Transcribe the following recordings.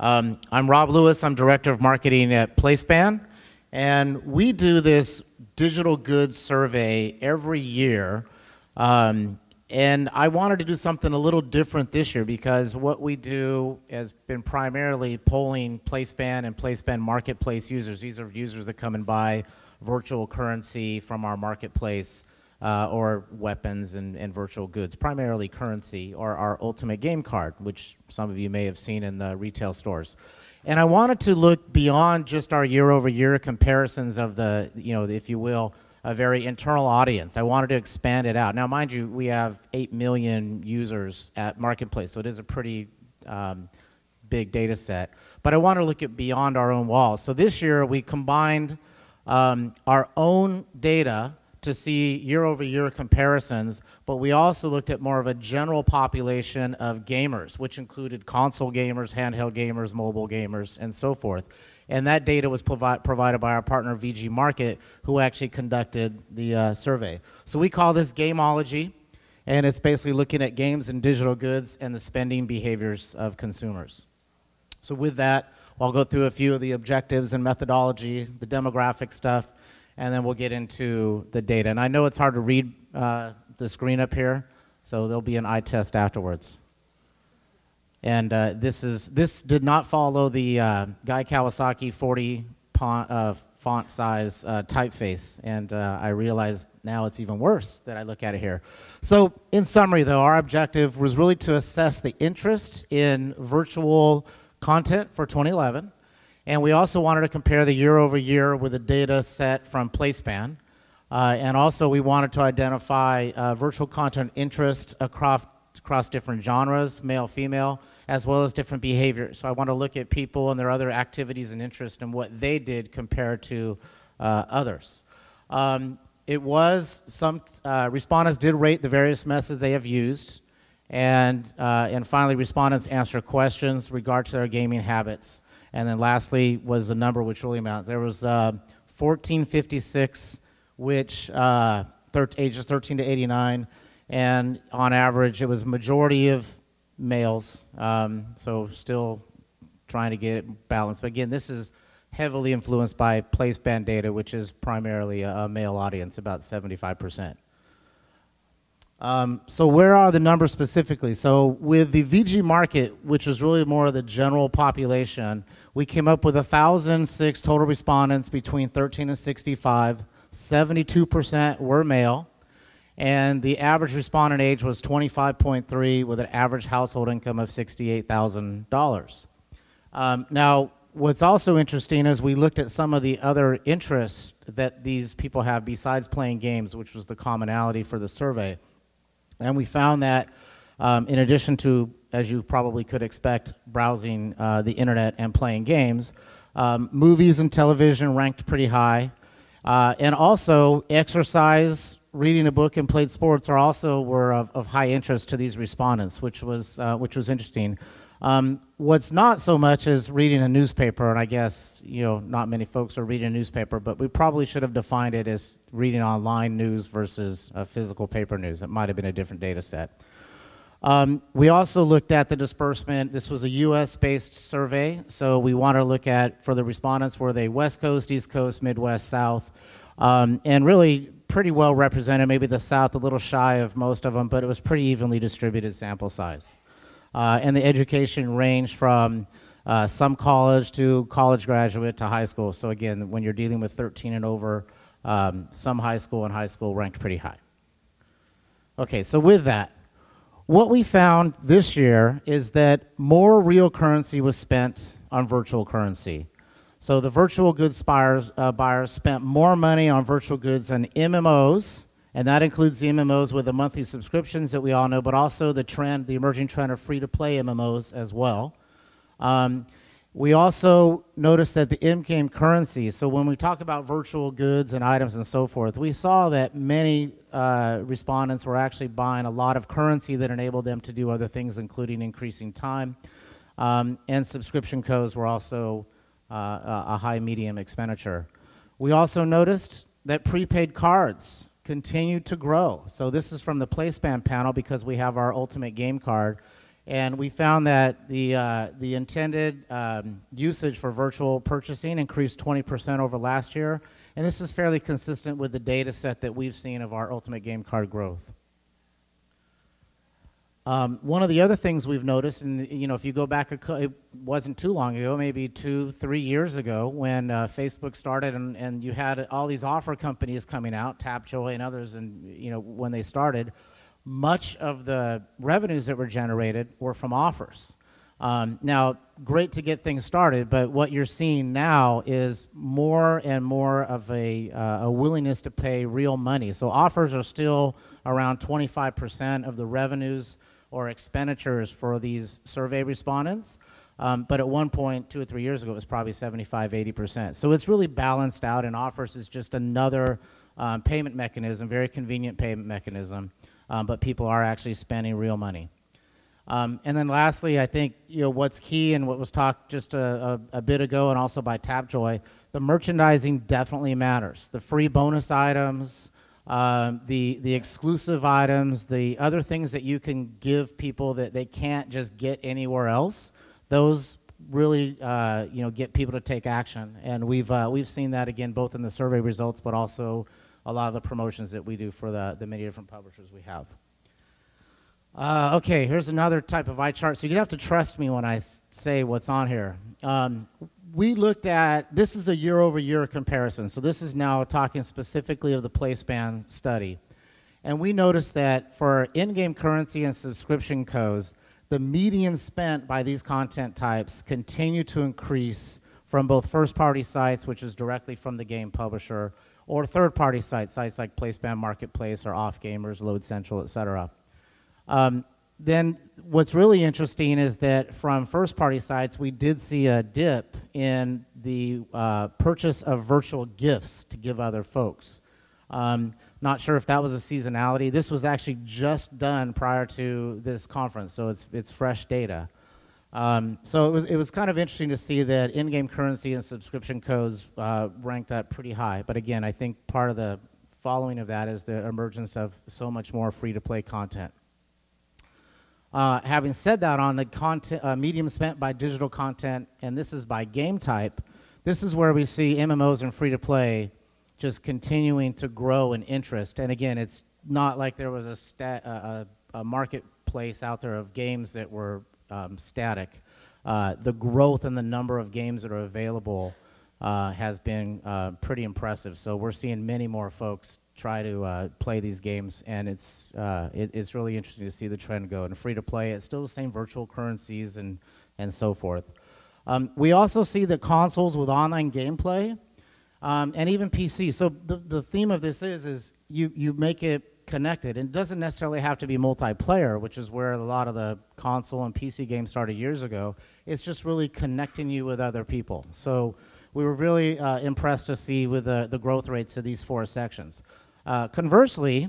I'm Rob Lewis. I'm Director of Marketing at PlaySpan. And we do this digital goods survey every year. And I wanted to do something a little different this year because what we do has been primarily polling PlaySpan and PlaySpan marketplace users. These are users that come and buy virtual currency from our marketplace or weapons and virtual goods, primarily currency, or our ultimate game card, which some of you may have seen in the retail stores. And I wanted to look beyond just our year-over-year comparisons of the, if you will, a very internal audience. I wanted to expand it out. Now, mind you, we have 8 million users at Marketplace, so it is a pretty big data set. But I want to look at beyond our own walls. So this year, we combined our own data to see year-over-year comparisons, but we also looked at more of a general population of gamers, which included console gamers, handheld gamers, mobile gamers, and so forth. And that data was provided by our partner VG Market, who actually conducted the survey. So we call this Gameology, and it's basically looking at games and digital goods and the spending behaviors of consumers. So with that, I'll go through a few of the objectives and methodology, the demographic stuff, and then we'll get into the data. And I know it's hard to read the screen up here, so there'll be an eye test afterwards. And this did not follow the Guy Kawasaki 40 font size typeface, and I realize now it's even worse that I look at it here. So in summary, though, our objective was really to assess the interest in virtual content for 2011, and we also wanted to compare the year-over-year with the data set from PlaySpan, and also we wanted to identify virtual content interest across different genres, male, female, as well as different behaviors. So I want to look at people and their other activities and interests and what they did compared to others. It was some respondents did rate the various methods they have used, and finally respondents answered questions regard to their gaming habits. And then lastly was the number which really amounts. There was 1456, which ages 13 to 89, and on average it was majority of males, so still trying to get it balanced. But again, this is heavily influenced by PlaySpan data, which is primarily a male audience, about 75%. So where are the numbers specifically? So with the VG market, which was really more of the general population, we came up with 1,006 total respondents between 13 and 65. 72% were male. And the average respondent age was 25.3 with an average household income of $68,000. Now, what's also interesting is we looked at some of the other interests that these people have besides playing games, which was the commonality for the survey. And we found that in addition to, as you probably could expect, browsing the internet and playing games, movies and television ranked pretty high. And also exercise, reading a book, and played sports were of high interest to these respondents, which was interesting. What's not so much is reading a newspaper, and I guess not many folks are reading a newspaper, but we probably should have defined it as reading online news versus physical paper news. It might have been a different data set. We also looked at the disbursement. This was a US-based survey, so we want to look at, for the respondents, were they West Coast, East Coast, Midwest, South, and really pretty well represented, maybe the South a little shy of most of them, but it was pretty evenly distributed sample size. And the education ranged from some college to college graduate to high school. So again, when you're dealing with 13 and over, some high school and high school ranked pretty high. Okay, so with that, what we found this year is that more real currency was spent on virtual currency. So the virtual goods buyers spent more money on virtual goods than MMOs, and that includes the MMOs with the monthly subscriptions that we all know, but also the emerging trend of free-to-play MMOs as well. We also noticed that the in-game currency, so when we talk about virtual goods and items and so forth, we saw that many respondents were actually buying a lot of currency that enabled them to do other things, including increasing time. And subscription codes were also a high-medium expenditure. We also noticed that prepaid cards continued to grow. So this is from the PlaySpan panel because we have our ultimate game card. And we found that the intended usage for virtual purchasing increased 20% over last year. And this is fairly consistent with the data set that we've seen of our Ultimate Game Card growth. One of the other things we've noticed, and if you go back, it wasn't too long ago, maybe 2-3 years ago, when Facebook started, and you had all these offer companies coming out, Tapjoy and others, and when they started, much of the revenues that were generated were from offers. Now, great to get things started, but what you're seeing now is more and more of a willingness to pay real money. So offers are still around 25% of the revenues or expenditures for these survey respondents. But at one point, 2 or 3 years ago, it was probably 75-80%. So it's really balanced out, and offers is just another payment mechanism, very convenient payment mechanism, but people are actually spending real money. And then lastly, I think what's key, and what was talked just a bit ago, and also by Tapjoy, the merchandising definitely matters. The free bonus items, the exclusive items, the other things that you can give people that they can't just get anywhere else, those really get people to take action. And we've seen that again both in the survey results, but also a lot of the promotions that we do for the many different publishers we have. Okay, here's another type of eye chart. So you have to trust me when I say what's on here. We looked at, this is a year-over-year comparison. So this is now talking specifically of the PlaySpan study. And we noticed that for in-game currency and subscription codes, the median spent by these content types continue to increase from both first-party sites, which is directly from the game publisher, or third-party sites like PlaySpan Marketplace or Off Gamers, Load Central, etc. Then what's really interesting is that from first-party sites, we did see a dip in the purchase of virtual gifts to give other folks. Not sure if that was a seasonality. This was actually just done prior to this conference, so it's fresh data. So it was kind of interesting to see that in-game currency and subscription codes ranked up pretty high. But again, I think part of the following of that is the emergence of so much more free-to-play content. Having said that, on the content medium spent by digital content, and this is by game type, this is where we see MMOs and free-to-play just continuing to grow in interest. And again, it's not like there was a marketplace out there of games that were static. The growth in the number of games that are available has been pretty impressive. So we're seeing many more folks try to play these games, and it's really interesting to see the trend go. And free-to-play, it's still the same virtual currencies and so forth. We also see that consoles with online gameplay and even PC. So the theme of this is you make it connected. And it doesn't necessarily have to be multiplayer, which is where a lot of the console and PC games started years ago. It's just really connecting you with other people. So we were really impressed to see with the growth rates of these 4 sections. Conversely,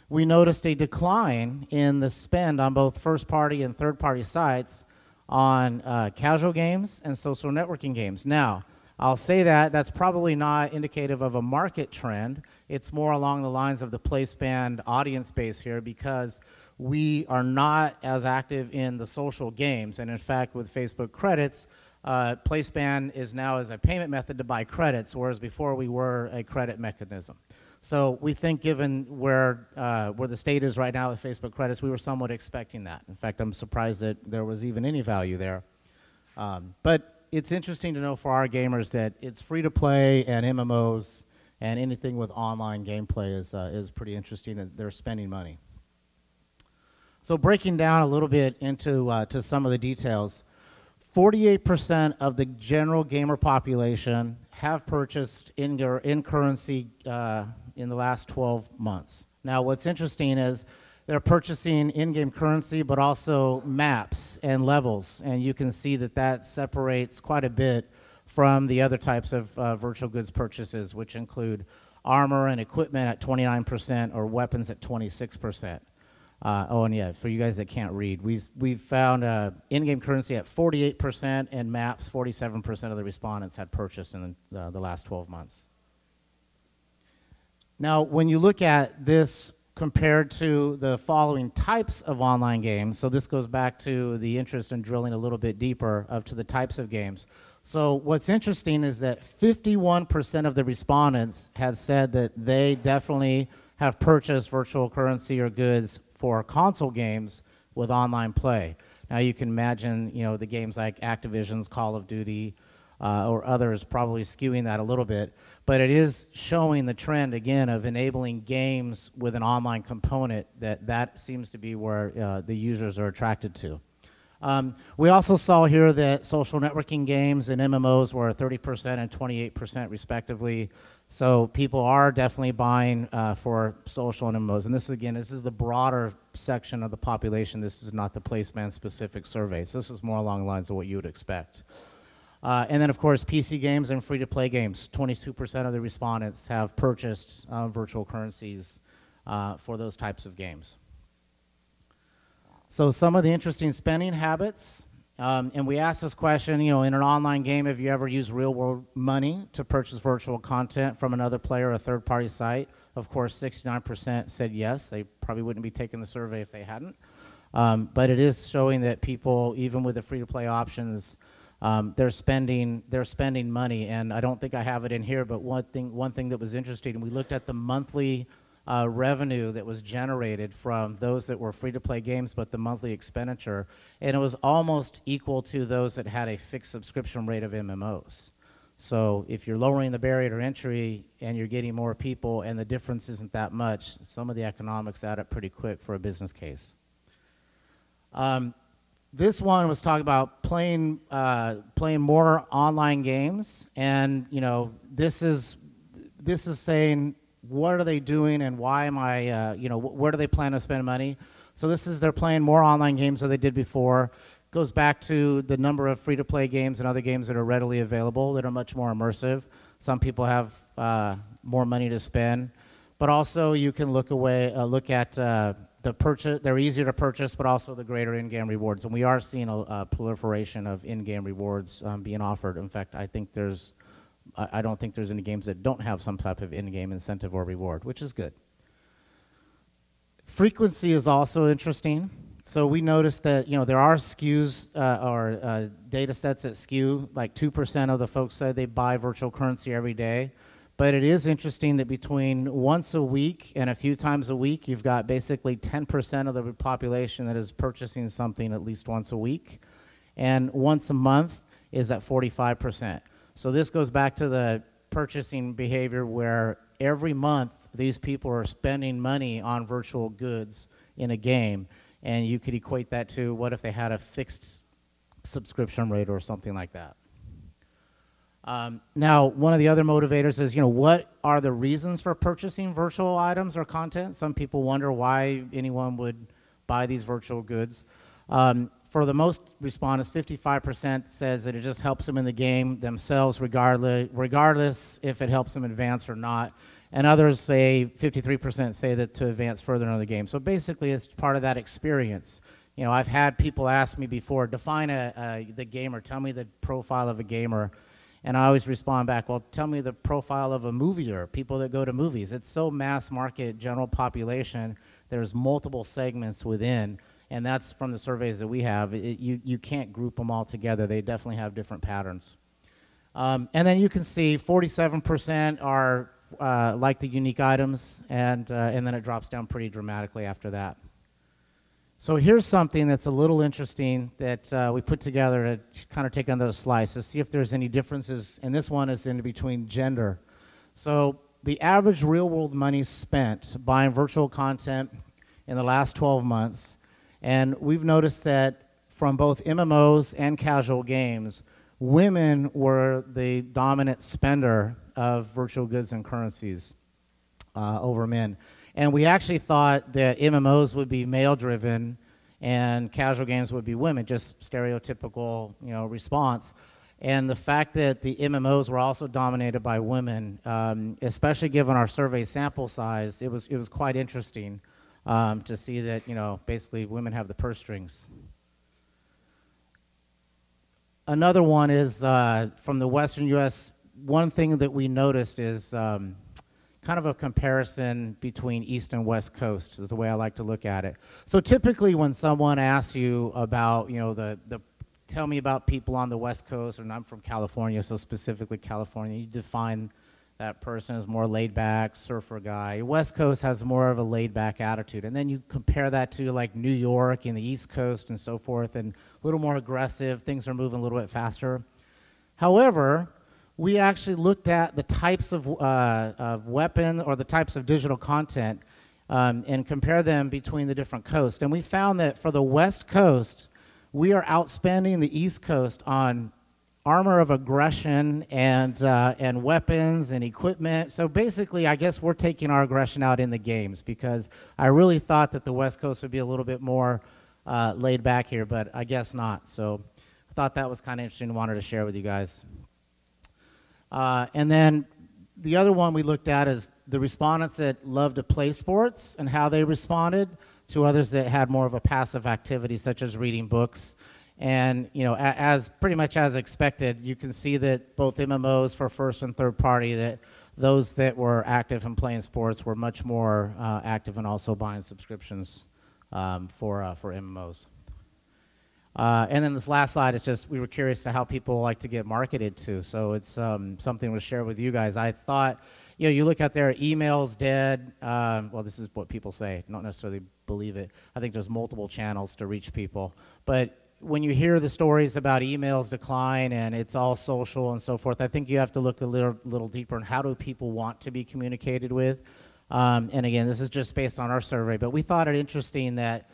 we noticed a decline in the spend on both first-party and third-party sites on casual games and social networking games. Now, I'll say that's probably not indicative of a market trend. It's more along the lines of the PlaySpan audience base here, because we are not as active in the social games. And in fact, with Facebook credits, PlaySpan is now as a payment method to buy credits, whereas before we were a credit mechanism. So we think, given where the state is right now with Facebook credits, we were somewhat expecting that. In fact, I'm surprised that there was even any value there. But it's interesting to know for our gamers that it's free-to-play and MMOs and anything with online gameplay is pretty interesting, that they're spending money. So breaking down a little bit into to some of the details, 48% of the general gamer population have purchased in currency in the last 12 months. Now, what's interesting is they're purchasing in-game currency, but also maps and levels, and you can see that separates quite a bit from the other types of virtual goods purchases, which include armor and equipment at 29% or weapons at 26%. Oh, and yeah, for you guys that can't read, we've found in-game currency at 48% and maps, 47% of the respondents had purchased in the last 12 months. Now, when you look at this compared to the following types of online games. So this goes back to the interest in drilling a little bit deeper up to the types of games. So what's interesting is that 51% of the respondents had said that they definitely have purchased virtual currency or goods for console games with online play. Now you can imagine, the games like Activision's Call of Duty or others probably skewing that a little bit, but it is showing the trend again of enabling games with an online component that seems to be where the users are attracted to. We also saw here that social networking games and MMOs were 30% and 28% respectively. So people are definitely buying for social and MMOs. And this is the broader section of the population. This is not the PlaySpan specific survey. So this is more along the lines of what you would expect. And then, of course, PC games and free-to-play games. 22% of the respondents have purchased virtual currencies for those types of games. So some of the interesting spending habits, and we asked this question, in an online game, have you ever used real-world money to purchase virtual content from another player or a third-party site? Of course, 69% said yes. They probably wouldn't be taking the survey if they hadn't. But it is showing that people, even with the free-to-play options, they're spending money. And I don't think I have it in here, but one thing that was interesting, we looked at the monthly revenue that was generated from those that were free-to-play games, but the monthly expenditure, and it was almost equal to those that had a fixed subscription rate of MMOs. So if you're lowering the barrier to entry and you're getting more people and the difference isn't that much, some of the economics add up pretty quick for a business case. This one was talking about playing more online games, and this is saying, what are they doing and why am I, where do they plan to spend money? So they're playing more online games than they did before. Goes back to the number of free-to-play games and other games that are readily available that are much more immersive. Some people have more money to spend, but also you can look at the purchase. They're easier to purchase, but also the greater in-game rewards. And we are seeing a proliferation of in-game rewards being offered. In fact, I don't think there's any games that don't have some type of in-game incentive or reward, which is good. Frequency is also interesting. So we noticed that there are skews or data sets that skew. Like 2% of the folks said they buy virtual currency every day. But it is interesting that between once a week and a few times a week, you've got basically 10% of the population that is purchasing something at least once a week. And once a month is at 45%. So this goes back to the purchasing behavior where every month these people are spending money on virtual goods in a game. And you could equate that to what if they had a fixed subscription rate or something like that. Now, one of the other motivators is, what are the reasons for purchasing virtual items or content? Some people wonder why anyone would buy these virtual goods. For the most respondents, 55% says that it just helps them in the game themselves, regardless if it helps them advance or not. And others say, 53% say that to advance further in the game. So basically, it's part of that experience. I've had people ask me before, define the gamer, tell me the profile of a gamer. And I always respond back, well, tell me the profile of a movieer, people that go to movies. It's so mass market, general population, there's multiple segments within. And that's from the surveys that we have. You can't group them all together. They definitely have different patterns. And then you can see 47% are like the unique items, and then it drops down pretty dramatically after that. So here's something that's a little interesting that we put together to kind of take on those slices, see if there's any differences. And this one is in between gender. So the average real-world money spent buying virtual content in the last 12 months. And we've noticed that from both MMOs and casual games, women were the dominant spender of virtual goods and currencies over men. And we actually thought that MMOs would be male-driven and casual games would be women, just stereotypical, response. And the fact that the MMOs were also dominated by women, especially given our survey sample size, it was quite interesting to see that, basically women have the purse strings. Another one is from the Western U.S. One thing that we noticed is kind kind of a comparison between East and West Coast is the way I like to look at it. So typically when someone asks you about, tell me about people on the West Coast, and I'm from California, so specifically California, you define that person as more laid back, surfer guy. West Coast has more of a laid back attitude. And then you compare that to like New York and the East Coast and so forth, and a little more aggressive, things are moving a little bit faster. However, we actually looked at the types of weapon or the types of digital content and compare them between the different coasts. And we found that for the West Coast, we are outspending the East Coast on armor of aggression and weapons and equipment. So basically, I guess we're taking our aggression out in the games, because I really thought that the West Coast would be a little bit more laid back here, but I guess not. So I thought that was kind of interesting and wanted to share with you guys. And then the other one we looked at is the respondents that love to play sports and how they responded to others that had more of a passive activity, such as reading books. And as pretty much as expected, you can see that both MMOs for first and third party, that those that were active in playing sports were much more active and also buying subscriptions for MMOs. And then this last slide is just, we were curious to how people like to get marketed to. So it's something to share with you guys. I thought, you look out there, email's dead. Well, this is what people say, not necessarily believe it. I think there's multiple channels to reach people. But when you hear the stories about emails decline and it's all social and so forth, I think you have to look a little deeper in how do people want to be communicated with. And again, this is just based on our survey, but we thought it interesting that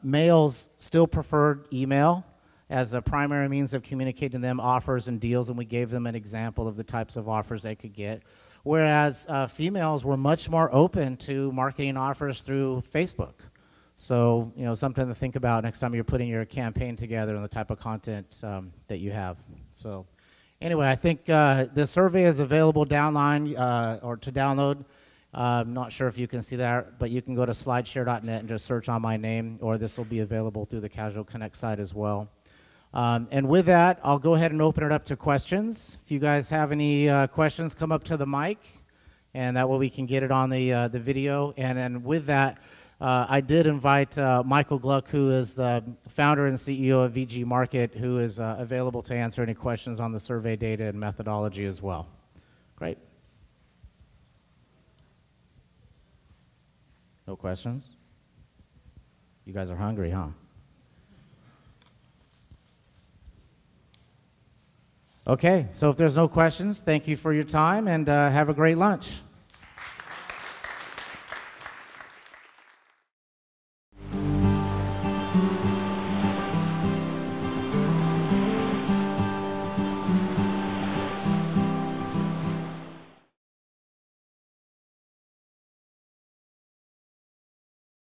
males still preferred email as a primary means of communicating them offers and deals, and we gave them an example of the types of offers they could get. Whereas females were much more open to marketing offers through Facebook. So, something to think about next time you're putting your campaign together and the type of content that you have. So, anyway, I think the survey is available downline or to download. I'm not sure if you can see that, but you can go to slideshare.net and just search on my name, or this will be available through the Casual Connect site as well. And with that, I'll go ahead and open it up to questions. If you guys have any questions, come up to the mic, and that way we can get it on the video. And then with that, I did invite Michael Gluck, who is the founder and CEO of VG Market, who is available to answer any questions on the survey data and methodology as well. Great. No questions? You guys are hungry, huh? Okay, so if there's no questions, thank you for your time, and have a great lunch.